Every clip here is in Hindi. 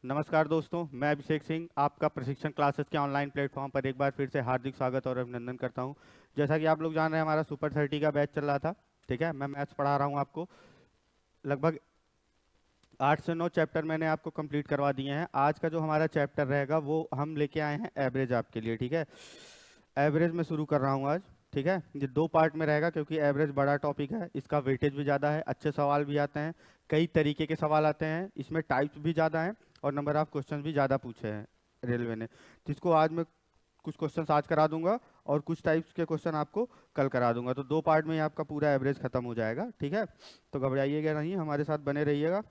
नमस्कार दोस्तों, मैं अभिषेक सिंह आपका प्रशिक्षण क्लासेस के ऑनलाइन प्लेटफॉर्म पर एक बार फिर से हार्दिक स्वागत और अभिनंदन करता हूं। जैसा कि आप लोग जान रहे हैं, हमारा सुपर 30 का बैच चल रहा था। ठीक है, मैं मैथ्स पढ़ा रहा हूं आपको। लगभग 8 से 9 चैप्टर मैंने आपको कंप्लीट करवा दिए हैं। आज का जो हमारा चैप्टर रहेगा वो हम लेके आए हैं एवरेज आपके लिए। ठीक है, एवरेज में शुरू कर रहा हूँ आज। ठीक है, ये 2 पार्ट में रहेगा क्योंकि एवरेज बड़ा टॉपिक है, इसका वेटेज भी ज़्यादा है, अच्छे सवाल भी आते हैं, कई तरीके के सवाल आते हैं, इसमें टाइप्स भी ज़्यादा हैं और नंबर ऑफ क्वेश्चन भी ज़्यादा पूछे हैं रेलवे ने। जिसको आज मैं कुछ क्वेश्चन आज करा दूंगा और कुछ टाइप्स के क्वेश्चन आपको कल करा दूंगा। तो 2 पार्ट में ही आपका पूरा एवरेज खत्म हो जाएगा। ठीक है, तो घबराइएगा नहीं, हमारे साथ बने रहिएगा।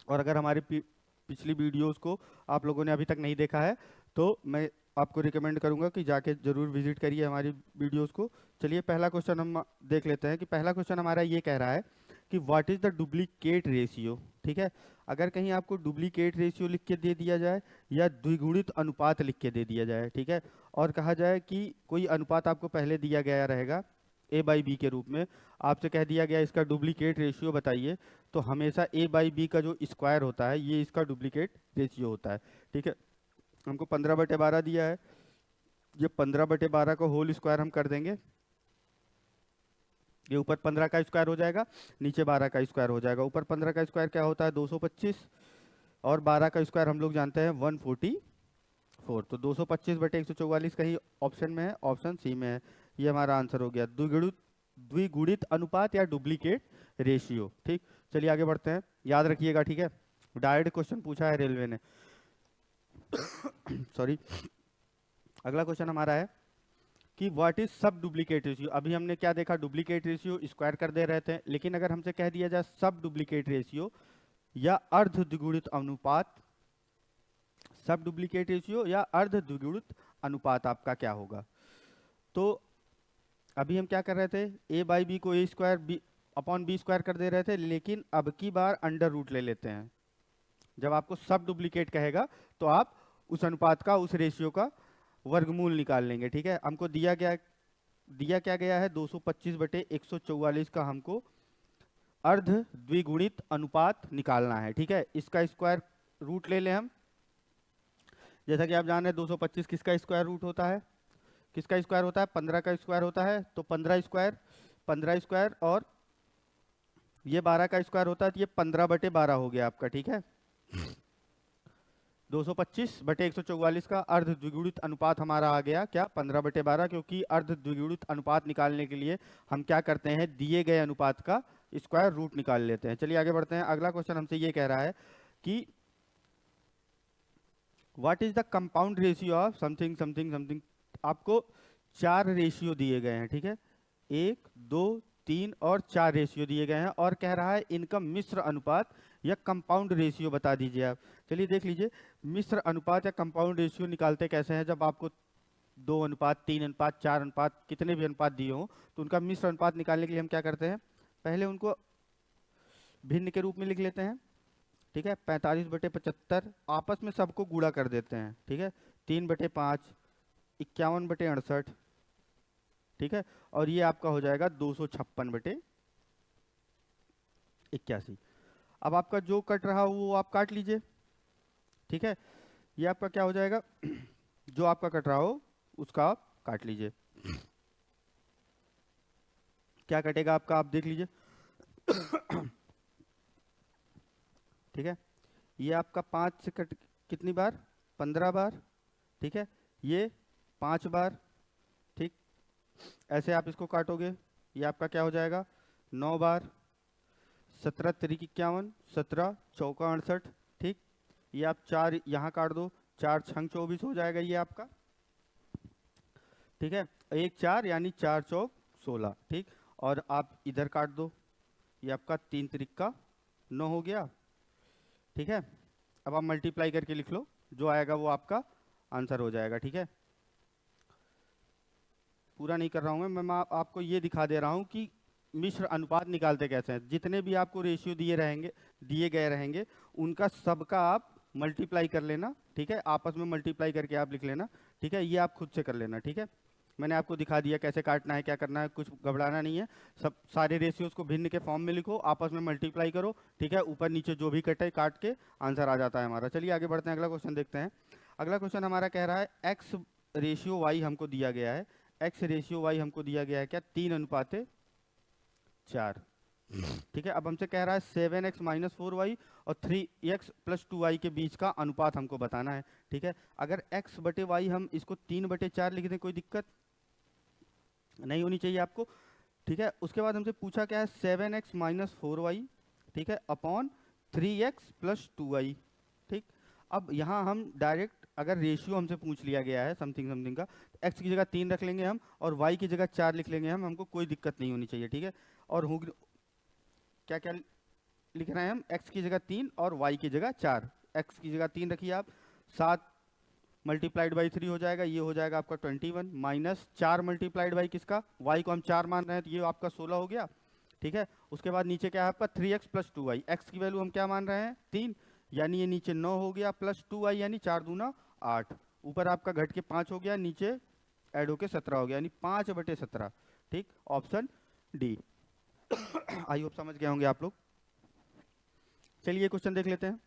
और अगर हमारी पिछली वीडियोस को आप लोगों ने अभी तक नहीं देखा है तो मैं आपको रिकमेंड करूंगा कि जाके जरूर विजिट करिए हमारी वीडियोस को। चलिए पहला क्वेश्चन हम देख लेते हैं कि पहला क्वेश्चन हमारा ये कह रहा है कि what is the duplicate ratio. ठीक है, अगर कहीं आपको डुप्लीकेट रेशियो लिख के दे दिया जाए या द्विगुणित अनुपात लिख के दे दिया जाए, ठीक है, और कहा जाए कि कोई अनुपात आपको पहले दिया गया रहेगा ए बाई बी के रूप में, आपसे कह दिया गया इसका डुप्लीकेट रेशियो बताइए, तो हमेशा ए बाई बी का जो स्क्वायर होता है ये इसका डुप्लीकेट रेशियो होता है। ठीक है, हमको 15/12 दिया है, ये 15/12 को होल स्क्वायर हम कर देंगे। ये ऊपर 15 का स्क्वायर हो जाएगा, नीचे 12 का स्क्वायर हो जाएगा। ऊपर 15 का स्क्वायर क्या होता है 225, और 12 का स्क्वायर हम लोग जानते हैं 144। तो 225/144 कहीं ऑप्शन में है, ऑप्शन सी में है। ये हमारा आंसर हो गया द्विगुणित अनुपात या डुप्लीकेट रेशियो। ठीक, चलिए आगे बढ़ते हैं, याद रखिएगा। ठीक है, डायरेक्ट क्वेश्चन पूछा है रेलवे ने। सॉरी, अगला क्वेश्चन हमारा है कि व्हाट इज सब डुप्लीकेट रेशियो। अभी हमने क्या देखा, डुप्लीकेट रेशियो स्क्वायर कर दे रहे थे, लेकिन अगर हमसे कह दिया जाए सब डुप्लीकेट रेशियो या अर्ध द्विगुणित अनुपात, सब डुप्लीकेट रेशियो या अर्ध द्विगुणित अनुपात आपका क्या होगा। तो अभी हम क्या कर रहे थे, ए बाई बी को ए square B upon B square कर दे रहे थे, लेकिन अब की बार अंडर रूट ले लेते हैं। जब आपको सब डुप्लीकेट कहेगा तो आप उस अनुपात का, उस रेशियो का वर्गमूल निकाल लेंगे। ठीक है, हमको दिया क्या गया है 225/144 का हमको अर्ध द्विगुणित अनुपात निकालना है। ठीक है, इसका स्क्वायर रूट ले लें हम। जैसा कि आप जान रहे हैं 225 किसका स्क्वायर रूट होता है, किसका स्क्वायर होता है 15 का स्क्वायर होता है। तो 15 स्क्वायर और ये 12 का स्क्वायर होता है, तो ये 15/12 हो गया आपका। ठीक है, 225/144 का अर्ध द्विगुणित अनुपात हमारा आ गया क्या 15/12, क्योंकि अर्ध द्विगुणित अनुपात निकालने के लिए हम क्या करते हैं, दिए गए अनुपात का स्क्वायर रूट निकाल लेते हैं। चलिए आगे बढ़ते हैं, अगला क्वेश्चन हमसे ये कह रहा है कि what is the compound ratio of something something something. आपको 4 रेशियो दिए गए हैं। ठीक है, 1, 2, 3 और 4 रेशियो दिए गए हैं और कह रहा है इनका मिश्र अनुपात या कंपाउंड रेशियो बता दीजिए आप। चलिए देख लीजिए, मिश्र अनुपात या कंपाउंड रेशियो निकालते कैसे हैं। जब आपको 2 अनुपात, 3 अनुपात, 4 अनुपात, कितने भी अनुपात दिए हों, तो उनका मिश्र अनुपात निकालने के लिए हम क्या करते हैं, पहले उनको भिन्न के रूप में लिख लेते हैं। ठीक है, 45/75 आपस में सबको गुणा कर देते हैं। ठीक है, 3/5, 51/68। ठीक है, और ये आपका हो जाएगा 256/81। अब आपका जो कट रहा हो वो आप काट लीजिए। ठीक है, ये आपका क्या हो जाएगा, जो आपका कट रहा हो उसका आप काट लीजिए। क्या कटेगा आपका, आप देख लीजिए। ठीक है, ये आपका 5 से कट कितनी बार, 15 बार। ठीक है, ये 5 बार। ठीक, ऐसे आप इसको काटोगे, ये आपका क्या हो जाएगा 9 बार। 17×3=51, 17×4=68। ठीक, ये आप 4 यहाँ काट दो, 4×6=24 हो जाएगा ये आपका। ठीक है, 1 4 यानी 4×4=16। ठीक, और आप इधर काट दो, ये आपका 3×3=9 हो गया। ठीक है, अब आप मल्टीप्लाई करके लिख लो, जो आएगा वो आपका आंसर हो जाएगा। ठीक है, पूरा नहीं कर रहा हूँ मैं आपको ये दिखा दे रहा हूँ कि मिश्र अनुपात निकालते कैसे हैं। जितने भी आपको रेशियो दिए गए रहेंगे उनका सबका आप मल्टीप्लाई कर लेना। ठीक है, आपस में मल्टीप्लाई करके आप लिख लेना। ठीक है, ये आप खुद से कर लेना। ठीक है, मैंने आपको दिखा दिया कैसे काटना है, क्या करना है, कुछ घबराना नहीं है। सब सारे रेशियोज को भिन्न के फॉर्म में लिखो, आपस में मल्टीप्लाई करो, ठीक है, ऊपर नीचे जो भी कटे काट के आंसर आ जाता है हमारा। चलिए आगे बढ़ते हैं, अगला क्वेश्चन देखते हैं। अगला क्वेश्चन हमारा कह रहा है एक्स रेशियो वाई हमको दिया गया है। एक्स रेशियो वाई हमको दिया गया है क्या, 3:4। ठीक है, अब हमसे कह रहा है 7x माइनस 4y और 3x प्लस 2y के बीच का अनुपात हमको बताना है। ठीक है, अगर x बटे वाई हम इसको 3/4 लिख दें, कोई दिक्कत नहीं होनी चाहिए आपको। ठीक है, उसके बाद हमसे पूछा क्या है 7x माइनस 4y, ठीक है, अपॉन 3x प्लस 2y। ठीक, अब यहाँ हम डायरेक्ट अगर रेशियो हमसे पूछ लिया गया है समथिंग समथिंग का, तो x की जगह 3 रख लेंगे हम और y की जगह 4 लिख लेंगे हम, हमको कोई दिक्कत नहीं होनी चाहिए। ठीक है, और क्या क्या लिख रहे हैं हम, x की जगह 3 और y की जगह 4। x की जगह 3 रखिए आप, 7 मल्टीप्लाइड बाई 3 हो जाएगा, ये हो जाएगा आपका 21, माइनस 4 मल्टीप्लाइड बाई किसका, y को हम 4 मान रहे हैं तो ये आपका 16 हो गया। ठीक है, उसके बाद नीचे क्या है आपका 3x प्लस 2y, x की वैल्यू हम क्या मान रहे हैं 3, यानी ये नीचे 9 हो गया, प्लस 2y यानी 4 दूना 8, ऊपर आपका घट के 5 हो गया, नीचे ऐड होके 17 हो गया, यानी 5/17। ठीक, ऑप्शन डी। आई होप समझ गए होंगे आप लोग। चलिए क्वेश्चन देख लेते हैं,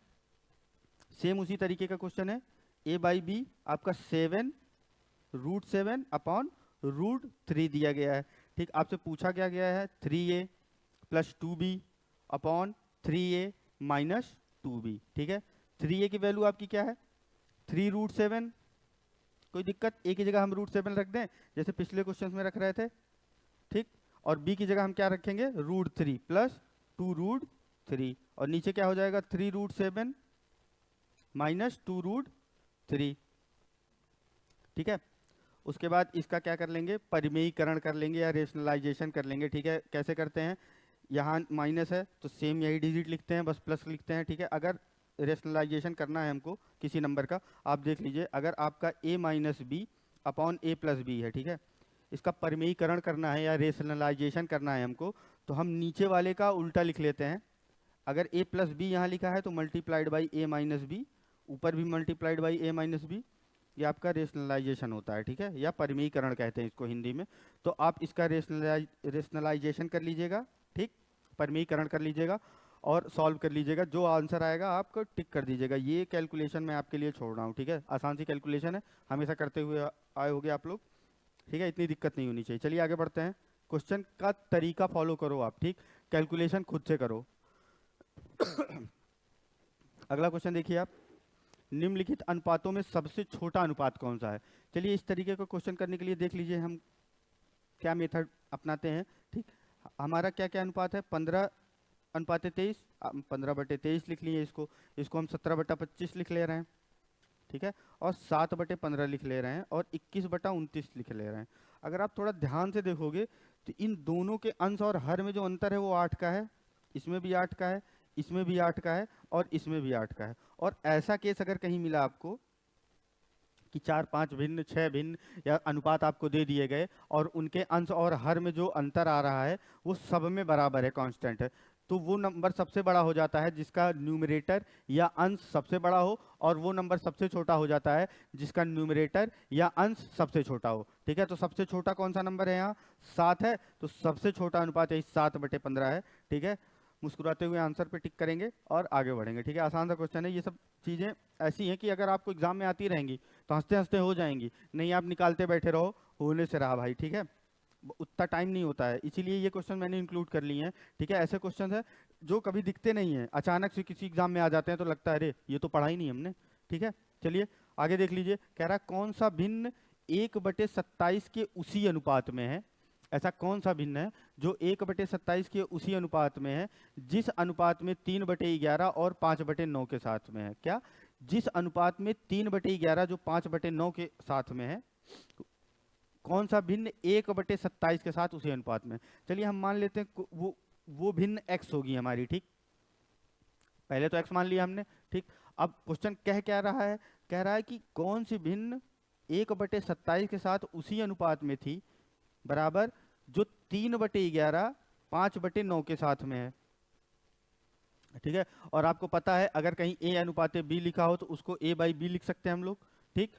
सेम उसी तरीके का क्वेश्चन है। a बाई बी आपका 7√7 अपॉन √3 दिया गया है। ठीक, आपसे पूछा क्या गया है 3a plus 2b upon 3a minus 2b। ठीक है, 3a की वैल्यू आपकी क्या है 3√7, कोई दिक्कत, a की जगह हम √7 रख दें जैसे पिछले क्वेश्चन में रख रहे थे। ठीक, और b की जगह हम क्या रखेंगे √3 प्लस 2√3, और नीचे क्या हो जाएगा 3√7 माइनस 2√3। ठीक है, उसके बाद इसका क्या कर लेंगे, परिमेयीकरण कर लेंगे या रेशनलाइजेशन कर लेंगे। ठीक है, कैसे करते हैं, यहाँ माइनस है तो सेम यही डिजिट लिखते हैं, बस प्लस लिखते हैं। ठीक है, अगर रेशनलाइजेशन करना है हमको किसी नंबर का, आप देख लीजिए, अगर आपका a minus B upon a plus B है, ठीक है, इसका परिमेयीकरण करना है या रेशनलाइजेशन करना है हमको, तो हम नीचे वाले का उल्टा लिख लेते हैं। अगर a प्लस बी यहाँ लिखा है तो multiplied by a minus B, ऊपर भी multiplied by a minus B, ये आपका रेशनलाइजेशन होता है। ठीक है, या परिमेयीकरण कहते हैं इसको हिंदी में। तो आप इसका रेशनलाइजेशन कर लीजिएगा, ठीक, परिमेयीकरण कर लीजिएगा और सॉल्व कर लीजिएगा, जो आंसर आएगा आपको टिक कर दीजिएगा। ये कैलकुलेशन मैं आपके लिए छोड़ रहा हूँ। ठीक है, आसान सी कैलकुलेशन है, हमेशा करते हुए आए होगे आप लोग। ठीक है, इतनी दिक्कत नहीं होनी चाहिए। चलिए आगे बढ़ते हैं, क्वेश्चन का तरीका फॉलो करो आप, ठीक, कैलकुलेशन खुद से करो। अगला क्वेश्चन देखिए आप, निम्नलिखित अनुपातों में सबसे छोटा अनुपात कौन सा है। चलिए इस तरीके का क्वेश्चन करने के लिए देख लीजिए हम क्या मेथड अपनाते हैं। ठीक, हमारा क्या क्या अनुपात है 15:23, 15/23 लिख लिए इसको, इसको हम 17/25 लिख ले रहे हैं। ठीक है, और 7/15 लिख ले रहे हैं और 21/29 लिख ले रहे हैं। अगर आप थोड़ा ध्यान से देखोगे तो इन दोनों के अंश और हर में जो अंतर है वो 8 का है, इसमें भी 8 का है, इसमें भी 8 का है और इसमें भी 8 का है। और ऐसा केस अगर कहीं मिला आपको कि 4, 5 भिन्न, 6 भिन्न या अनुपात आपको दे दिए गए और उनके अंश और हर में जो अंतर आ रहा है वो सब में बराबर है, कांस्टेंट है, तो वो नंबर सबसे बड़ा हो जाता है जिसका न्यूमरेटर या अंश सबसे बड़ा हो, और वो नंबर सबसे छोटा हो जाता है जिसका न्यूमरेटर या अंश सबसे छोटा हो। ठीक है, तो सबसे छोटा कौन सा नंबर है यहाँ 7 है, तो सबसे छोटा अनुपात यही 7/15 है। ठीक है, मुस्कुराते हुए आंसर पे टिक करेंगे और आगे बढ़ेंगे। ठीक है, आसान सा क्वेश्चन है, ये सब चीज़ें ऐसी हैं कि अगर आपको एग्जाम में आती रहेंगी तो हंसते हंसते हो जाएंगी, नहीं आप निकालते बैठे रहो, होने से रहा भाई। ठीक है, उतना टाइम नहीं होता है, इसीलिए ये क्वेश्चन मैंने इंक्लूड कर लिए हैं। ठीक है, ऐसे क्वेश्चन है जो कभी दिखते नहीं हैं, अचानक से किसी एग्जाम में आ जाते हैं तो लगता है अरे ये तो पढ़ा ही नहीं हमने। ठीक है, चलिए आगे देख लीजिए, कह रहा है कौन सा भिन्न 1/27 के उसी अनुपात में है। ऐसा कौन सा भिन्न है जो 1/27 के उसी अनुपात में है जिस अनुपात में 3/11 और 5/9 के साथ में है। क्या, जिस अनुपात में 3/11 जो 5/9 के साथ में है, कौन सा भिन्न 1/27 के साथ उसी अनुपात में। चलिए हम मान लेते हैं वो भिन्न x होगी हमारी। ठीक, पहले तो x मान लिया हमने। ठीक, अब क्वेश्चन कह क्या रहा है, कह रहा है कि कौन सी भिन्न 1/27 के साथ उसी अनुपात में थी बराबर जो 3/11 5/9 के साथ में है। ठीक है, और आपको पता है अगर कहीं a अनुपात b लिखा हो तो उसको a/b लिख सकते हैं हम लोग। ठीक,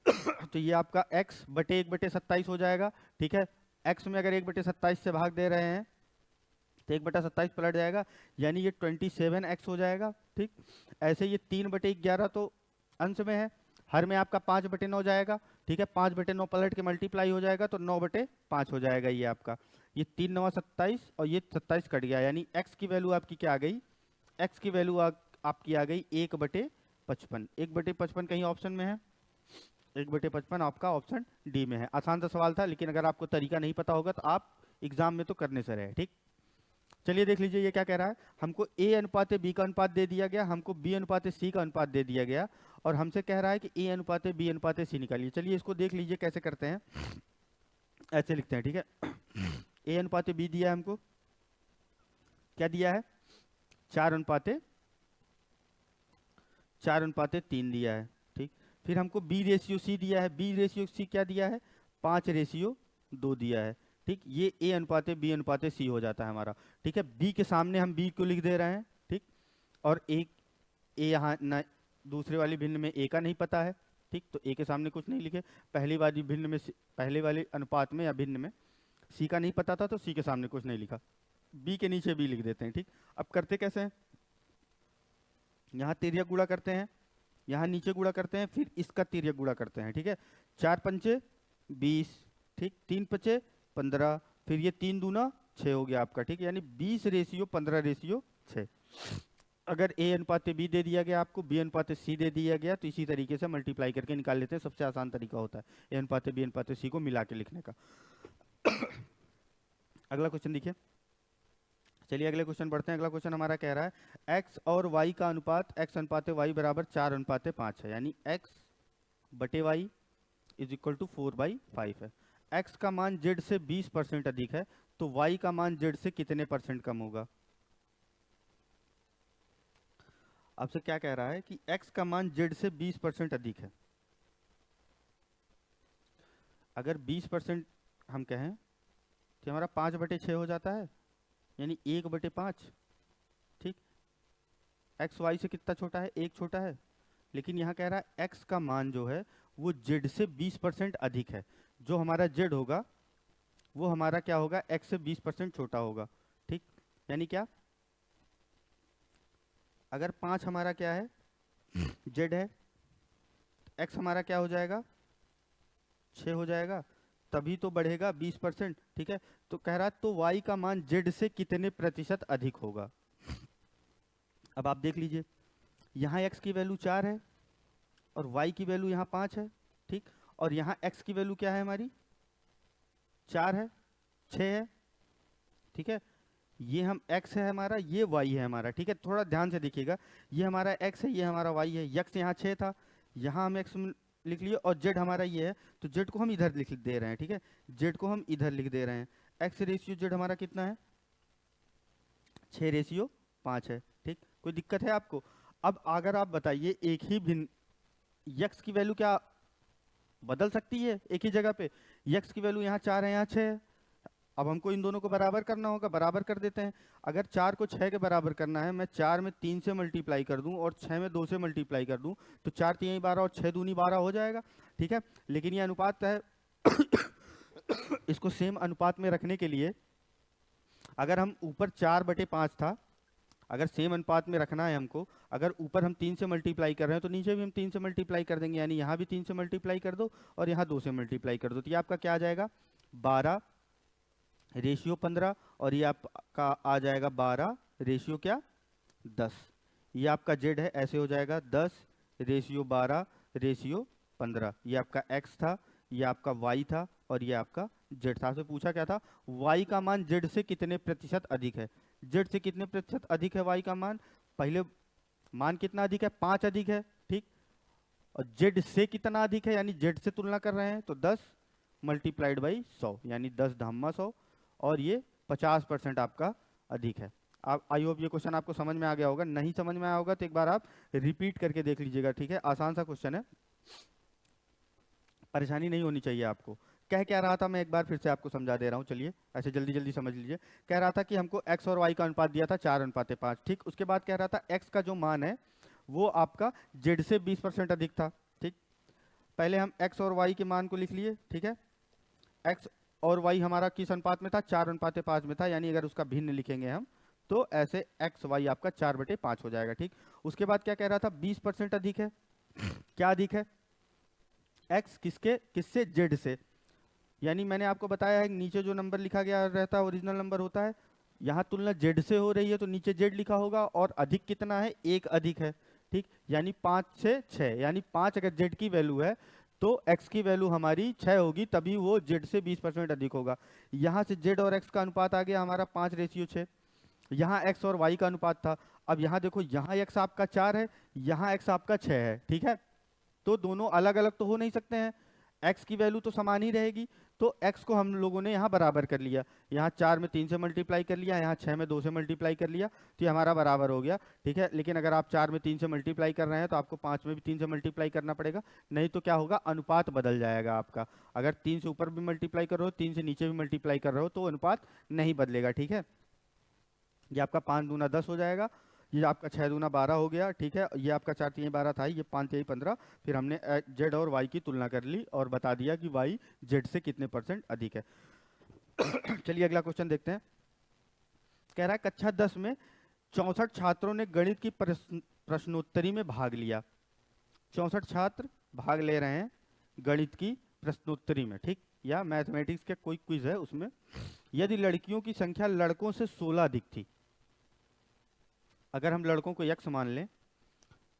तो ये आपका x बटे 1/27 हो जाएगा, ठीक है। x में अगर 1/27 से भाग दे रहे हैं तो 1/27 पलट जाएगा, यानी ये 27x हो जाएगा, ठीक। ऐसे ये 3/11 तो अंश में है, हर में आपका 5/9 जाएगा, ठीक है। 5/9 पलट के मल्टीप्लाई हो जाएगा तो 9/5 हो जाएगा ये आपका। ये 3 9 27 और ये 27 कट गया, यानी x की वैल्यू आपकी क्या आ गई, x की वैल्यू आपकी आ गई 1/55। 1/55 कहीं ऑप्शन में है, 1/55 आपका ऑप्शन डी में है। आसान सा सवाल था, लेकिन अगर आपको तरीका नहीं पता होगा तो आप एग्जाम में तो करने से रहे, ठीक। चलिए देख लीजिए ये क्या कह रहा है, हमको a अनुपात b का अनुपात दे दिया गया, हमको b अनुपात c का अनुपात दे दिया गया, और हमसे कह रहा है कि a अनुपात b अनुपात c निकालिए। चलिए इसको देख लीजिए कैसे करते हैं, ऐसे लिखते हैं, ठीक है। a अनुपात b दिया है हमको, क्या दिया है, 4:3 दिया है, ठीक। फिर हमको b रेशियो c दिया है, b रेशियो c क्या दिया है, 5:2 दिया है, ठीक। ये a अनुपात b अनुपात c हो जाता है हमारा, ठीक है। b के सामने हम b को लिख दे रहे हैं, ठीक। और a यहाँ न दूसरे वाली भिन्न में a का नहीं पता है, ठीक, तो a के सामने कुछ नहीं लिखे। पहली वाली भिन्न में पहले वाले अनुपात में या भिन्न में c का नहीं पता था तो c के सामने कुछ नहीं लिखा, b के नीचे b लिख देते हैं, ठीक। अब करते कैसे हैं, यहाँ तिर्यक गुणा करते हैं, यहाँ नीचे गुणा करते हैं, फिर इसका तिर्यक गुणा करते हैं, ठीक है। 4×5 20, ठीक, 3×5 15, फिर ये 3 दूना 6 हो गया आपका, ठीक, यानी 20:15:6। अगर a अनुपात b दे दिया गया आपको, b अनुपात c दे दिया गया, तो इसी तरीके से मल्टीप्लाई करके निकाल लेते हैं, सबसे आसान तरीका होता है a अनुपात b अनुपात c को मिला के लिखने का। अगला क्वेश्चन देखिए, चलिए अगले क्वेश्चन बढ़ते हैं। अगला क्वेश्चन हमारा कह रहा है x और y का अनुपात x अनुपात y बराबर 4:5 है, यानी x बटे y इज इक्वल टू 4/5 है। x का मान z से 20% अधिक है, तो y का मान z से कितने परसेंट कम होगा। आपसे क्या कह रहा है कि x का मान z से 20% अधिक है। अगर 20% हम कहें तो हमारा 5/6 हो जाता है, यानी 1/5, ठीक। एक्स वाई से कितना छोटा है, 1 छोटा है, लेकिन यहाँ कह रहा है x का मान जो है वो z से 20% अधिक है। जो हमारा z होगा वो हमारा क्या होगा, x से 20% छोटा होगा, ठीक। यानी क्या, अगर 5 हमारा क्या है, z है, x हमारा क्या हो जाएगा, 6 हो जाएगा, तभी तो बढ़ेगा 20%, ठीक है। तो कह रहा है तो y का मान z से कितने प्रतिशत अधिक होगा। अब आप देख लीजिए, यहाँ x की वैल्यू 4 है और y की वैल्यू यहाँ 5 है, ठीक। और यहाँ x की वैल्यू क्या है हमारी, 4 है, 6 है, ठीक है। ये हम x है हमारा, ये y है हमारा, ठीक है। थोड़ा ध्यान से देखिएगा, ये हमारा x है, ये हमारा y है। x यहाँ 6 था, यहाँ हम x लिख लिए, और z हमारा ये है, तो z को हम इधर लिख दे रहे हैं, ठीक है। z को हम इधर लिख दे रहे हैं। x रेशियो z हमारा कितना है, 6:5 है, ठीक। कोई दिक्कत है आपको। अब अगर आप बताइए एक ही भिन्न x की वैल्यू क्या बदल सकती है एक ही जगह पे, x की वैल्यू यहाँ 4 है, यहाँ 6 है। अब हमको इन दोनों को बराबर करना होगा, बराबर कर देते हैं। अगर 4 को 6 के बराबर करना है, मैं 4 में 3 से मल्टीप्लाई कर दूं और 6 में 2 से मल्टीप्लाई कर दूं, तो 4 3 12 और 6 दूनी 12 हो जाएगा, ठीक है। लेकिन ये अनुपात है इसको सेम अनुपात में रखने के लिए अगर हम ऊपर 4/5 था, अगर सेम अनुपात में रखना है हमको, अगर ऊपर हम 3 से मल्टीप्लाई कर रहे हैं तो नीचे भी हम 3 से मल्टीप्लाई कर देंगे, यानी यहाँ भी 3 से मल्टीप्लाई कर दो और यहाँ 2 से मल्टीप्लाई कर दो, तो ये आपका क्या आ जाएगा, 12:15, और ये आपका आ जाएगा 12 क्या 10। ये आपका z है, ऐसे हो जाएगा 10:12:15। ये आपका x था, ये आपका y था, और ये आपका z था। आपसे पूछा क्या था, y का मान z से कितने प्रतिशत अधिक है। z से कितने प्रतिशत अधिक है y का मान, पहले मान कितना अधिक है, 5 अधिक है, ठीक। और z से कितना अधिक है, यानी z से तुलना कर रहे हैं, तो 10 मल्टीप्लाइड बाई 100, यानी 10×100, और ये 50% आपका अधिक है। आप आई होप ये क्वेश्चन आपको समझ में आ गया होगा, नहीं समझ में आया होगा तो एक बार आप रिपीट करके देख लीजिएगा, ठीक है। आसान सा क्वेश्चन है, परेशानी नहीं होनी चाहिए आपको। कह क्या रहा था, मैं एक बार फिर से आपको समझा दे रहा हूँ, चलिए ऐसे जल्दी जल्दी समझ लीजिए। कह रहा था कि हमको x और y का अनुपात दिया था 4:5, ठीक। उसके बाद कह रहा था x का जो मान है वो आपका z से 20% अधिक था, ठीक। पहले हम x और y के मान को लिख लिए, ठीक है। x और y हमारा किस अनुपात में था, 4:5 में था, यानी अगर उसका भिन्न लिखेंगे हम तो ऐसे x y आपका 4/5 हो जाएगा, ठीक। उसके बाद क्या कह रहा था, 20% अधिक है। क्या अधिक है, x किससे, z से। यानी मैंने आपको बताया है नीचे जो नंबर लिखा गया रहता है ओरिजिनल नंबर होता है, यहाँ तुलना z से हो रही है तो नीचे z लिखा होगा, और अधिक कितना है, 1 अधिक है, ठीक। यानी 5 से 6, यानी 5 अगर z की वैल्यू है तो x की वैल्यू हमारी 6 होगी, तभी वो z से 20% अधिक होगा। यहाँ से z और x का अनुपात आ गया हमारा 5:6। यहाँ x और y का अनुपात था। अब यहाँ देखो, यहाँ x आपका 4 है, यहाँ x आपका 6 है, ठीक है। तो दोनों अलग अलग तो हो नहीं सकते हैं, x की वैल्यू तो समान ही रहेगी। तो x को हम लोगों ने यहाँ बराबर कर लिया, यहाँ 4 में 3 से मल्टीप्लाई कर लिया, यहाँ 6 में 2 से मल्टीप्लाई कर लिया, तो ये हमारा बराबर हो गया, ठीक है। लेकिन अगर आप 4 में 3 से मल्टीप्लाई कर रहे हैं तो आपको 5 में भी 3 से मल्टीप्लाई करना पड़ेगा, नहीं तो क्या होगा, अनुपात बदल जाएगा आपका। अगर 3 से ऊपर भी मल्टीप्लाई कर रहे हो, 3 से नीचे भी मल्टीप्लाई कर रहे हो तो अनुपात नहीं बदलेगा, ठीक है। ये आपका 5 दूना 10 हो जाएगा, ये आपका 6 दूना 12 हो गया, ठीक है। ये आपका 4 3 12 था, ये 5 3 15। फिर हमने z और y की तुलना कर ली और बता दिया कि y z से कितने % अधिक है। चलिए अगला क्वेश्चन देखते हैं। कह रहा है कक्षा 10 में 64 छात्रों ने गणित की प्रश्नोत्तरी में भाग लिया। 64 छात्र भाग ले रहे हैं गणित की प्रश्नोत्तरी में, ठीक, या मैथमेटिक्स के कोई क्विज है उसमें। यदि लड़कियों की संख्या लड़कों से 16 अधिक थी, अगर हम लड़कों को x मान लें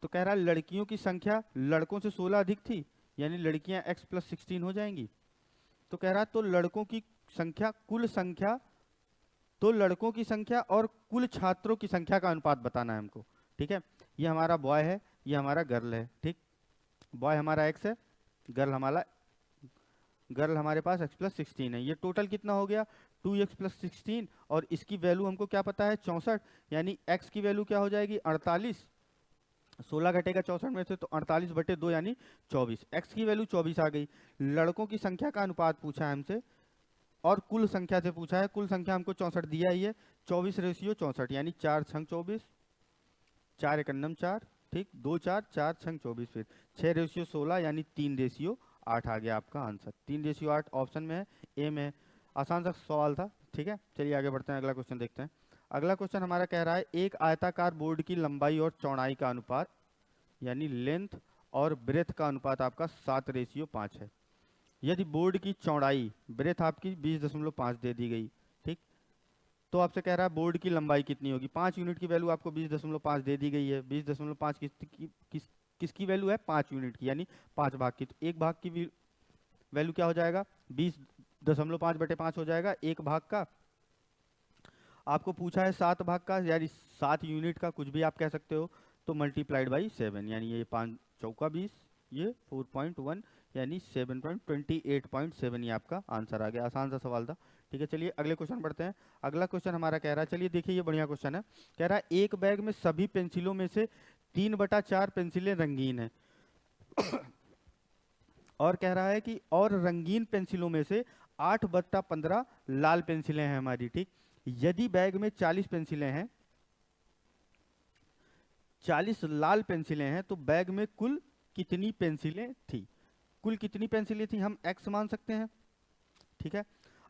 तो कह रहा है लड़कियों की संख्या लड़कों से 16 अधिक थी, यानी लड़कियां x + 16 हो जाएंगी। तो कह रहा है तो लड़कों की संख्या, कुल संख्या, तो लड़कों की संख्या और कुल छात्रों की संख्या का अनुपात बताना है हमको, ठीक है। ये हमारा बॉय है, ये हमारा गर्ल है, ठीक। बॉय हमारा x है, गर्ल हमारे पास x + 16 है। ये टोटल कितना हो गया, 2x + 16, और इसकी वैल्यू हमको क्या पता है, 64, यानी x की वैल्यू क्या हो जाएगी, 48। 16 घटेगा 64 में से तो 48/2 यानी 24। x की वैल्यू 24 आ गई। लड़कों की संख्या का अनुपात पूछा है हमसे और कुल संख्या से पूछा है। कुल संख्या हमको 64 दिया ही है, 24:64, यानी 4 × 24, 4 × 4, ठीक, 2 4, 4 × 24, फिर 6:16, यानी 3:8 आ गया आपका आंसर। 3:8 ऑप्शन में है, ए में है। आसान सा सवाल था, ठीक है। चलिए आगे बढ़ते हैं, अगला क्वेश्चन देखते हैं। अगला क्वेश्चन हमारा कह रहा है एक आयताकार बोर्ड की लंबाई और चौड़ाई का अनुपात, यानी लेंथ और ब्रेथ का अनुपात आपका 7:5 है। यदि बोर्ड की चौड़ाई, ब्रेथ आपकी 20.5 दे दी गई, ठीक, तो आपसे कह रहा है बोर्ड की लंबाई कितनी होगी। 5 यूनिट की वैल्यू आपको 20.5 दे दी गई है। 20.5 किसकी वैल्यू है, 5 यूनिट की, यानी 5 भाग की। तो एक भाग की वैल्यू क्या हो जाएगा, 20.5/5 हो जाएगा। एक भाग का आपको पूछा है 7 भाग का, यानी 7 यूनिट का, कुछ भी आप कह सकते हो, तो मल्टीप्लाइड बाई 7, यानी ये 5 चौका 20, ये 4.1, यानी 7.28.7, ये आपका आंसर आ गया। आसान सा सवाल था, ठीक है। चलिए अगले क्वेश्चन पढ़ते हैं। अगला क्वेश्चन हमारा कह रहा है, चलिए देखिए ये बढ़िया क्वेश्चन है। कह रहा है एक बैग में सभी पेंसिलों में से 3/4 पेंसिलें रंगीन है और कह रहा है कि और रंगीन पेंसिलों में से 8/15 लाल पेंसिलें हैं हमारी, ठीक। यदि बैग में 40 पेंसिलें हैं, 40 लाल पेंसिलें हैं, तो बैग में कुल कितनी पेंसिलें थी। कुल कितनी पेंसिलें थी हम x मान सकते हैं, ठीक है।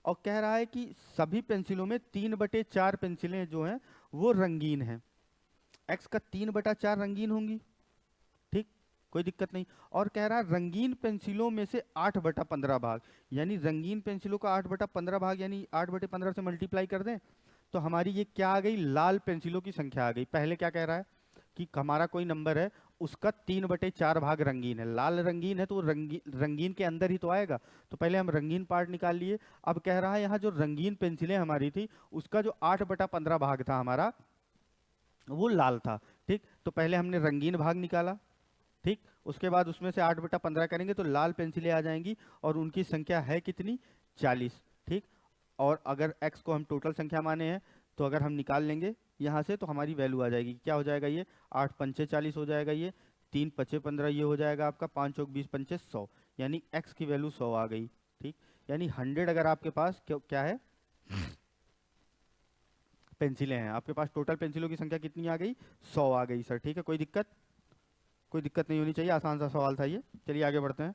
और कह रहा है कि सभी पेंसिलों में 3/4 पेंसिलें जो हैं वो रंगीन हैं। x का 3/4 रंगीन होंगी, ठीक, कोई दिक्कत नहीं। और कह रहा है रंगीन पेंसिलों में से 8/15 भाग, यानी रंगीन पेंसिलों का 8/15 भाग, यानी 8/15 से मल्टीप्लाई कर दें तो हमारी ये क्या आ गई, लाल पेंसिलों की संख्या आ गई। पहले क्या कह रहा है कि हमारा कोई नंबर है, उसका 3/4 भाग रंगीन है। लाल रंगीन है तो रंगीन के अंदर ही तो आएगा, तो पहले हम रंगीन पार्ट निकाल लिए। अब कह रहा है यहाँ जो रंगीन पेंसिलें हमारी थी, उसका जो 8/15 भाग था हमारा, वो लाल था, ठीक। तो पहले हमने रंगीन भाग निकाला, ठीक, उसके बाद उसमें से 8/15 करेंगे तो लाल पेंसिलें आ जाएंगी और उनकी संख्या है कितनी, 40, ठीक। और अगर x को हम टोटल संख्या माने हैं तो अगर हम निकाल लेंगे यहाँ से तो हमारी वैल्यू आ जाएगी। क्या हो जाएगा, ये 8 पंचे 40 हो जाएगा, ये 3 पचे 15, ये हो जाएगा आपका 5 चौक 20 पंचे 100, यानी x की वैल्यू 100 आ गई, ठीक। यानी 100 अगर आपके पास क्या है, पेंसिलें हैं, आपके पास टोटल पेंसिलों की संख्या कितनी आ गई, 100 आ गई सर, ठीक है। कोई दिक्कत नहीं होनी चाहिए, आसान सा सवाल था ये। चलिए आगे बढ़ते हैं।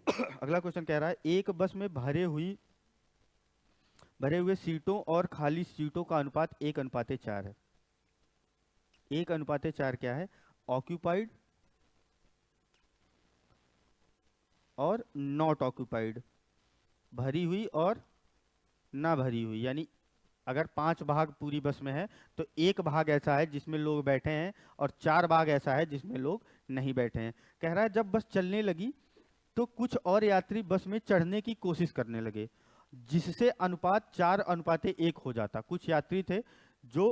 अगला क्वेश्चन कह रहा है एक बस में भरे हुए सीटों और खाली सीटों का अनुपात 1:4 है। 1:4 क्या है? ऑक्यूपाइड और नॉट ऑक्यूपाइड, भरी हुई और ना भरी हुई। यानी अगर 5 भाग पूरी बस में है तो एक भाग ऐसा है जिसमें लोग बैठे हैं और 4 भाग ऐसा है जिसमें लोग नहीं बैठे हैं। कह रहा है जब बस चलने लगी तो कुछ और यात्री बस में चढ़ने की कोशिश करने लगे, जिससे अनुपात 4:1 हो जाता। कुछ यात्री थे जो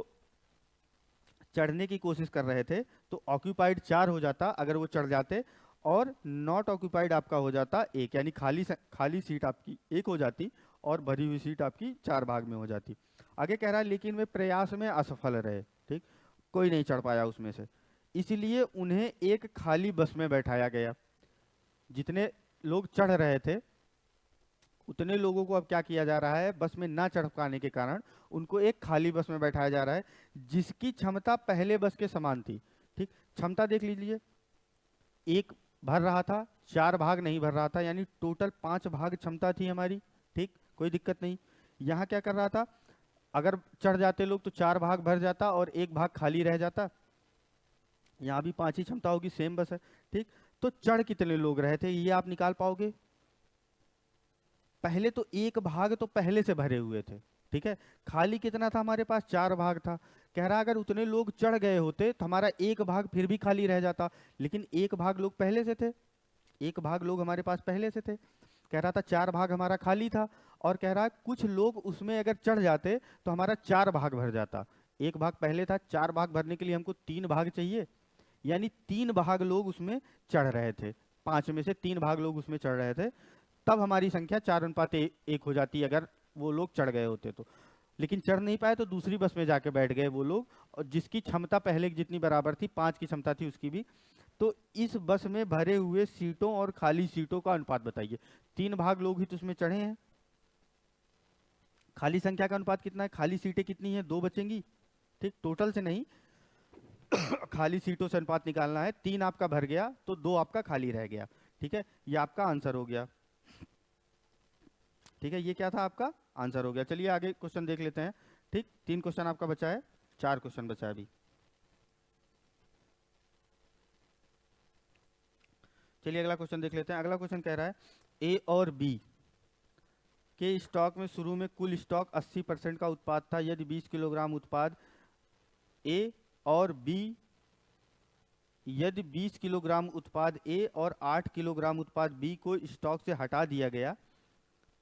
चढ़ने की कोशिश कर रहे थे, तो ऑक्यूपाइड 4 हो जाता अगर वो चढ़ जाते, और नॉट ऑक्यूपाइड आपका हो जाता 1, यानी खाली सीट आपकी 1 हो जाती और भरी हुई सीट आपकी 4 भाग में हो जाती। आगे कह रहा है लेकिन वे प्रयास में असफल रहे, ठीक, कोई नहीं चढ़ पाया उसमें से, इसलिए उन्हें एक खाली बस में बैठाया गया। जितने लोग चढ़ रहे थे उतने लोगों को अब क्या किया जा रहा है, बस में ना चढ़ पाने के कारण उनको एक खाली बस में बैठाया जा रहा है जिसकी क्षमता पहले बस के समान थी। ठीक, क्षमता देख लीजिए, एक भर रहा था, 4 भाग नहीं भर रहा था, यानी टोटल 5 भाग क्षमता थी हमारी। ठीक, कोई दिक्कत नहीं। यहाँ क्या कर रहा था, अगर चढ़ जाते लोग तो 4 भाग भर जाता और 1 भाग खाली रह जाता। यहाँ भी 5 ही क्षमता होगी, सेम बस है। ठीक, तो चढ़ कितने लोग रहे थे ये आप निकाल पाओगे। पहले तो एक भाग तो पहले से भरे हुए थे, ठीक है, खाली कितना था हमारे पास, 4 भाग था। कह रहा अगर उतने लोग चढ़ गए होते तो हमारा एक भाग फिर भी खाली रह जाता, लेकिन एक भाग लोग पहले से थे, एक भाग लोग हमारे पास पहले से थे। कह रहा था 4 भाग हमारा खाली था, और कह रहा है कुछ लोग उसमें अगर चढ़ जाते तो हमारा 4 भाग भर जाता। एक भाग पहले था, 4 भाग भरने के लिए हमको 3 भाग चाहिए, यानी 3 भाग लोग उसमें चढ़ रहे थे, 5 में से 3 भाग लोग उसमें चढ़ रहे थे, तब हमारी संख्या 4:1 हो जाती अगर वो लोग चढ़ गए होते तो। लेकिन चढ़ नहीं पाए तो दूसरी बस में जाके बैठ गए वो लोग, और जिसकी क्षमता पहले जितनी बराबर थी, 5 की क्षमता थी उसकी भी। तो इस बस में भरे हुए सीटों और खाली सीटों का अनुपात बताइए। 3 भाग लोग ही तो उसमें चढ़े हैं, खाली संख्या का अनुपात कितना है, खाली सीटें कितनी है, 2 बचेंगी। ठीक, टोटल से नहीं खाली सीटों से अनुपात निकालना है। 3 आपका भर गया तो 2 आपका खाली रह गया। ठीक है, ये आपका आंसर हो गया। ठीक है, ये क्या था, आपका आंसर हो गया। चलिए आगे क्वेश्चन देख लेते हैं। ठीक, 3 क्वेश्चन आपका बचा है, 4 क्वेश्चन बचा है अभी। चलिए अगला क्वेश्चन देख लेते हैं। अगला क्वेश्चन कह रहा है ए और बी के स्टॉक में शुरू में कुल स्टॉक 80% का उत्पाद था। यदि 20 किलोग्राम उत्पाद ए और बी यदि 20 किलोग्राम उत्पाद ए और 8 किलोग्राम उत्पाद बी को स्टॉक से हटा दिया गया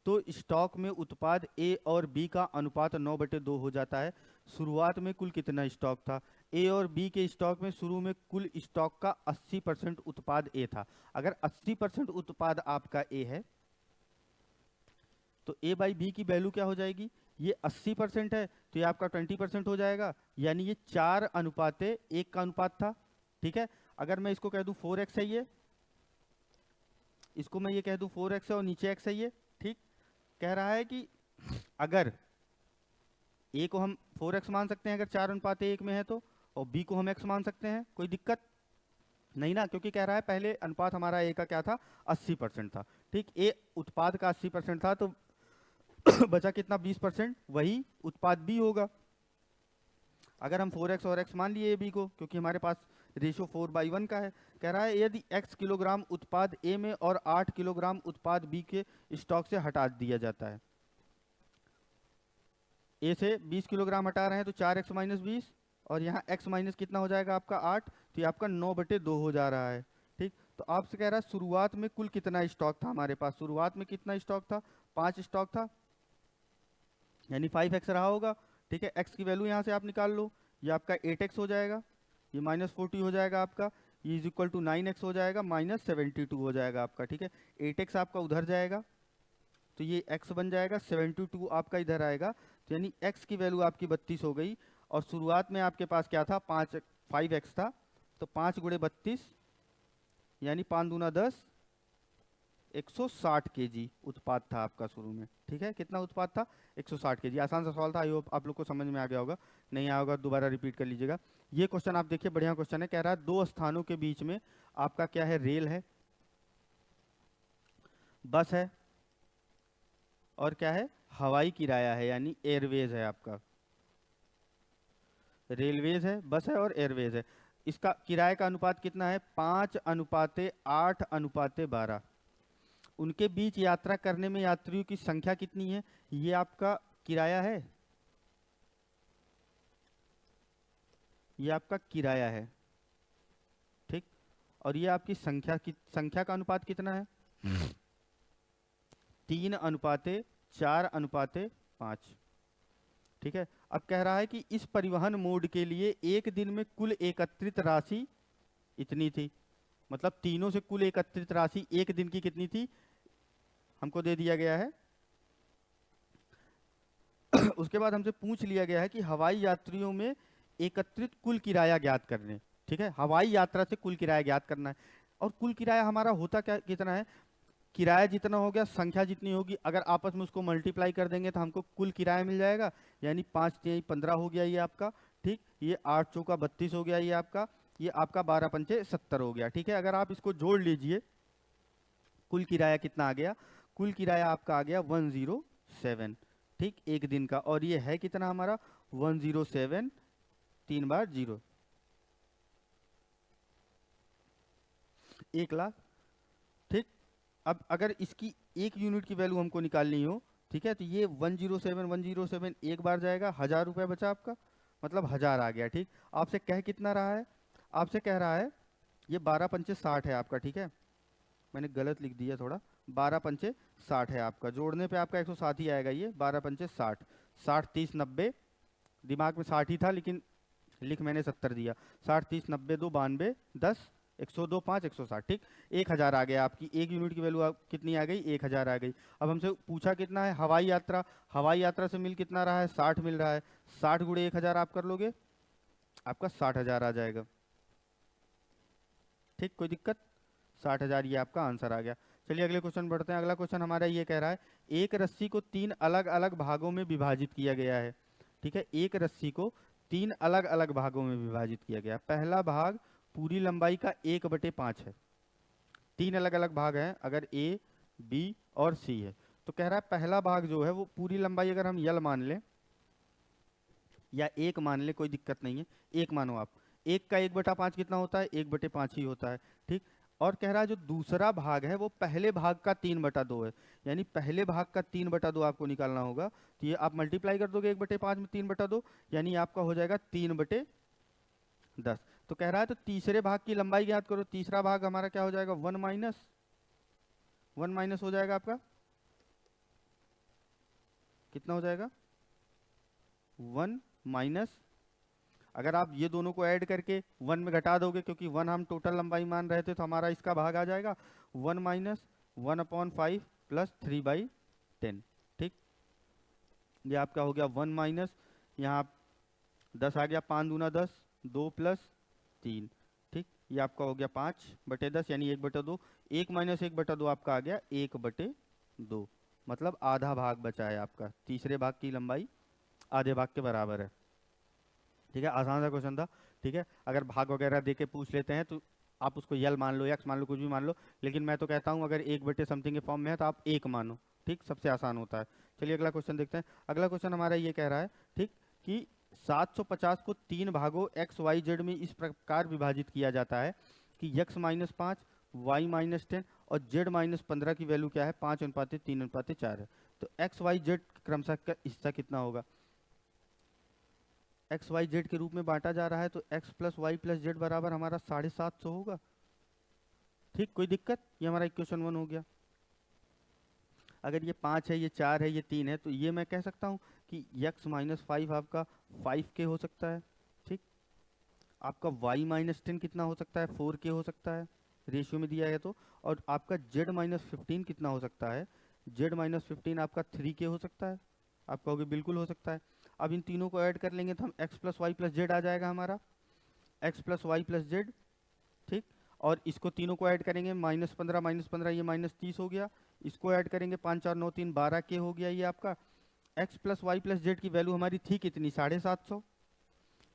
तो स्टॉक में उत्पाद ए और बी का अनुपात 9/2 हो जाता है। शुरुआत में कुल कितना स्टॉक था? ए और बी के स्टॉक में शुरू में कुल स्टॉक का 80% उत्पाद ए था। अगर 80% उत्पाद आपका ए है तो ए बाई बी की वैल्यू क्या हो जाएगी? ये 80% है तो ये आपका 20% हो जाएगा, यानी ये 4:1 का अनुपात था। ठीक है, अगर मैं इसको कह दूं 4x है, ये इसको मैं ये कह दूं 4x है और नीचे x है ये। ठीक, कह रहा है कि अगर a को हम 4x मान सकते हैं अगर 4:1 में है तो, और b को हम x मान सकते हैं, कोई दिक्कत नहीं ना, क्योंकि कह रहा है पहले अनुपात हमारा a का क्या था, 80% था। ठीक, a उत्पाद का 80% था तो बचा कितना, 20%, वही उत्पाद b होगा। अगर हम 4x और x मान लिए b को, क्योंकि हमारे पास रेशो 4/1 का है। कह रहा है यदि x किलोग्राम उत्पाद a में और 8 किलोग्राम उत्पाद b के स्टॉक से हटा दिया जाता है। a से 20 किलोग्राम हटा रहे हैं तो 4x - 20, और यहाँ x माइनस कितना हो जाएगा आपका 8, तो ये आपका 9/2 हो जा रहा है। ठीक, तो आपसे कह रहा है शुरुआत में कुल कितना स्टॉक था हमारे पास, शुरुआत में कितना स्टॉक था, 5 स्टॉक था, यानी 5x रहा होगा। ठीक है, x की वैल्यू यहाँ से आप निकाल लो, ये आपका 8x हो जाएगा, ये -40 हो जाएगा आपका, ये इज इक्वल टू 9x हो जाएगा, -72 हो जाएगा आपका। ठीक है, 8x आपका उधर जाएगा तो ये x बन जाएगा, 72 आपका इधर आएगा, तो यानी x की वैल्यू आपकी 32 हो गई। और शुरुआत में आपके पास क्या था, 5x था, तो 5 × 32 यानी 5 दूना 10, 160 kg उत्पाद था आपका शुरू में। ठीक है, कितना उत्पाद था, 160 kg। आसान सा सवाल था, आई होप आप लोग को समझ में आ गया होगा, नहीं आया होगा दोबारा रिपीट कर लीजिएगा। ये क्वेश्चन आप देखिए, बढ़िया क्वेश्चन है। कह रहा है 2 स्थानों के बीच में आपका क्या है, रेल है। बस है, और क्या है, हवाई किराया है यानी एयरवेज है आपका। रेलवेज है, बस है और एयरवेज है। इसका किराए का अनुपात कितना है, 5:8:12। उनके बीच यात्रा करने में यात्रियों की संख्या कितनी है, ये आपका किराया है, ये आपका किराया है, ठीक। और ये आपकी संख्या की संख्या का अनुपात कितना है, 3:4:5। ठीक है। अब कह रहा है कि इस परिवहन मोड के लिए एक दिन में कुल एकत्रित राशि इतनी थी। मतलब तीनों से कुल एकत्रित राशि एक दिन की कितनी थी, हमको दे दिया गया है। उसके बाद हमसे पूछ लिया गया है कि हवाई यात्रियों में एकत्रित कुल किराया ज्ञात करने। ठीक है, हवाई यात्रा से कुल किराया ज्ञात करना है। और कुल किराया हमारा होता क्या कितना है, किराया जितना हो गया संख्या जितनी होगी, अगर आपस में उसको मल्टीप्लाई कर देंगे तो हमको कुल किराया मिल जाएगा। यानी 5×3=15 हो गया ये आपका, ठीक। ये 8×4=32 हो गया ये आपका, ये आपका 12×5=70 हो गया। ठीक है, अगर आप इसको जोड़ लीजिए, कुल किराया कितना आ गया, कुल किराया आपका आ गया 107, ठीक, एक दिन का। और ये है कितना हमारा 107, 3 बार 0, 1,00,000, ठीक। अब अगर इसकी एक यूनिट की वैल्यू हमको निकालनी हो, ठीक है, तो ये 107 एक बार जाएगा, 1000 रुपये बचा आपका, मतलब 1000 आ गया। ठीक, आपसे कह कितना रहा है, आपसे कह रहा है ये 12×5=60 है आपका। ठीक है, मैंने गलत लिख दिया थोड़ा, 12×5=60 है आपका, जोड़ने पे आपका 107 ही आएगा। ये 12×5=60, 60 30 90, दिमाग में 60 ही था लेकिन लिख मैंने 70 दिया। 60 30 90 2 92 10 102 5 160, ठीक। 1000 आ गया, आपकी एक यूनिट की वैल्यू कितनी आ गई, 1000 आ गई। अब हमसे पूछा कितना है हवाई यात्रा, हवाई यात्रा से मिल कितना रहा है, 60 मिल रहा है। 60×1000 आप कर लोगे, आपका 60,000 आ जाएगा। ठीक, कोई दिक्कत, 60,000 ये आपका आंसर आ गया। चलिए अगले क्वेश्चन बढ़ते हैं। अगला क्वेश्चन हमारा ये कह रहा है, एक रस्सी को 3 अलग अलग भागों में विभाजित किया गया है। ठीक है, एक रस्सी को 3 अलग अलग भागों में विभाजित किया गया। पहला भाग पूरी लंबाई का 1/5 है। 3 अलग अलग भाग हैं, अगर ए बी और सी है, तो कह रहा है पहला भाग जो है वो पूरी लंबाई अगर हम यल मान लें या 1 मान लें, कोई दिक्कत नहीं है, 1 मानो आप। 1 का 1/5 कितना होता है, 1/5 ही होता है। ठीक, और कह रहा है जो दूसरा भाग है वो पहले भाग का 3/2 है। यानी पहले भाग का 3/2 आपको निकालना होगा, तो ये आप मल्टीप्लाई कर दोगे 1/5 में 3/2, यानी आपका हो जाएगा 3/10। तो कह रहा है तो तीसरे भाग की लंबाई ज्ञात करो। तीसरा भाग हमारा क्या हो जाएगा, 1 माइनस हो जाएगा आपका, कितना हो जाएगा 1 माइनस, अगर आप ये दोनों को ऐड करके 1 में घटा दोगे, क्योंकि 1 हम टोटल लंबाई मान रहे थे, तो हमारा इसका भाग आ जाएगा 1 माइनस 1/5 प्लस 3/10। ठीक, ये आपका हो गया 1 माइनस, यहाँ 10 आ गया, 5 दूना 10, 2 प्लस 3, ठीक, ये आपका हो गया 5/10 यानी 1/2। 1 माइनस 1/2 आपका आ गया 1/2, मतलब आधा भाग बचा है आपका, तीसरे भाग की लंबाई आधे भाग के बराबर है। ठीक है, आसान सा क्वेश्चन था। ठीक है, अगर भाग वगैरह दे के पूछ लेते हैं तो आप उसको यल मान लो, एक्स मान लो, कुछ भी मान लो, लेकिन मैं तो कहता हूँ अगर 1/समथिंग के फॉर्म में है तो आप 1 मानो। ठीक, सबसे आसान होता है। चलिए अगला क्वेश्चन देखते हैं। अगला क्वेश्चन हमारा ये कह रहा है, ठीक, कि 750 को 3 भागों एक्स वाई जेड में इस प्रकार विभाजित किया जाता है कि x-5, y-10 और z-15 की वैल्यू क्या है, 5:3:4 है। तो एक्स वाई जेड क्रमशः का हिस्सा कितना होगा, एक्स वाई जेड के रूप में बांटा जा रहा है, तो X plus Y plus Z बराबर हमारा 750 होगा। ठीक, कोई दिक्कत, ये हमारा इक्वेशन 1 हो गया। अगर ये 5 है, ये 4 है, ये 3 है, तो ये मैं कह सकता हूँ कि x-5 आपका 5k हो सकता है। ठीक, आपका y-10 कितना हो सकता है, 4k हो सकता है, रेशियो में दिया है तो। और आपका z-15 कितना हो सकता है, z-15 आपका 3k हो सकता है। आप कहोगे बिल्कुल हो सकता है। अब इन तीनों को ऐड कर लेंगे तो हम x plus Y plus Z आ जाएगा हमारा, x plus Y plus Z. ठीक, और इसको तीनों को ऐड करेंगे, -15 ये -30 हो गया। इसको ऐड करेंगे 5 4 9 3 12k हो गया ये आपका। x plus Y plus Z की वैल्यू हमारी थी कितनी, 750,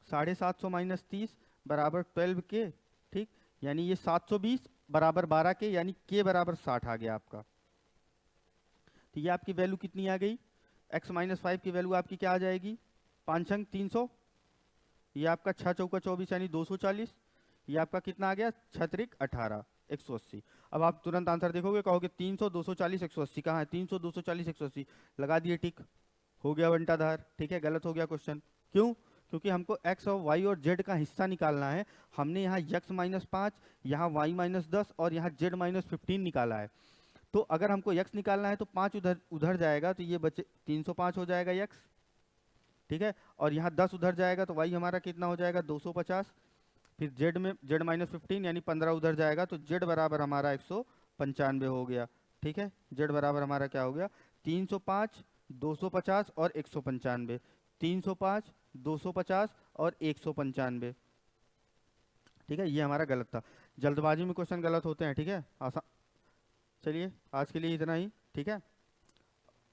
750 माइनस 30 बराबर 12k। ठीक, यानी ये 720 बराबर 12k, यानी k बराबर 60 आ गया आपका। तो ये आपकी वैल्यू कितनी आ गई, x माइनस 5 की वैल्यू आपकी क्या आ जाएगी, 5 अंक 300, ये आपका 6 चौका 24 यानी 240, ये आपका कितना आ गया 6 त्रिक 18, 180। अब आप तुरंत आंसर देखोगे, कहोगे 300 240 180 कहाँ है, 300 240 180 लगा दिए टिक, हो गया बंटाधार। ठीक है, गलत हो गया क्वेश्चन। क्यों? क्योंकि हमको x और y और z का हिस्सा निकालना है। हमने यहाँ x माइनस 5, यहाँ y माइनस 10 और यहाँ z माइनस 15 निकाला है। तो अगर हमको x निकालना है तो 5 उधर उधर जाएगा, तो ये बचे 305 हो जाएगा x। ठीक है, और यहाँ 10 उधर जाएगा तो y हमारा कितना हो जाएगा 250। फिर z में z माइनस 15 यानी 15 उधर जाएगा, तो z बराबर हमारा 195 हो गया। ठीक है, z बराबर हमारा क्या हो गया 305, 250 और 195, 305, 250 और 195। ठीक है, ये हमारा गलत था। जल्दबाजी में क्वेश्चन गलत होते हैं। ठीक है, आसान। चलिए आज के लिए इतना ही। ठीक है,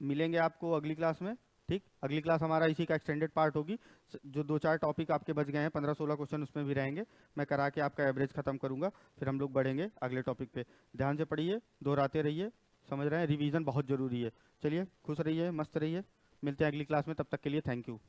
मिलेंगे आपको अगली क्लास में। ठीक, अगली क्लास हमारा इसी का एक्सटेंडेड पार्ट होगी। जो 2-4 टॉपिक आपके बच गए हैं, 15-16 क्वेश्चन उसमें भी रहेंगे, मैं करा के आपका एवरेज खत्म करूंगा, फिर हम लोग बढ़ेंगे अगले टॉपिक पे। ध्यान से पढ़िए, दोहराते रहिए, समझ रहे हैं, रिवीजन बहुत जरूरी है। चलिए खुश रहिए, मस्त रहिए, मिलते हैं अगली क्लास में, तब तक के लिए थैंक यू।